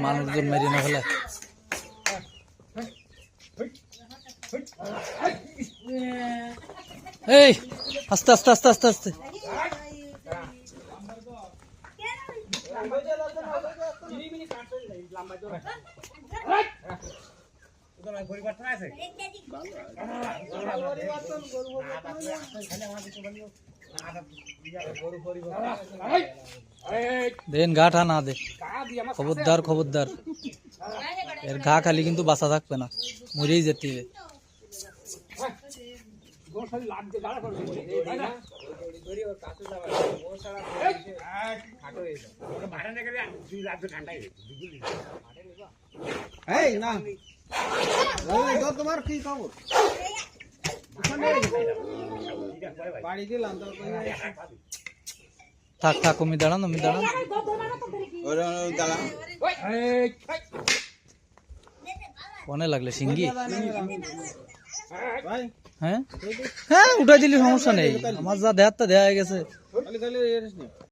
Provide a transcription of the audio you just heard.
মানুষজন মেরে না ফেলে এই আস্তে আস্তে আস্তে আস্তে আস্তে দেন ঘা টা না দে খবরদার খবরদার এর ঘা খালি কিন্তু বাঁচা থাকবে না মরেই যেতে হবে তোমার কি খবর থাক থাক তুমি দাঁড়ান তুমি দাঁড়ান কোনে লাগলে সিঙ্গি হ্যাঁ হ্যাঁ উঠাই দিলি সমস্যা নেই আমার যা দেয়ার তা দেয়া গেছে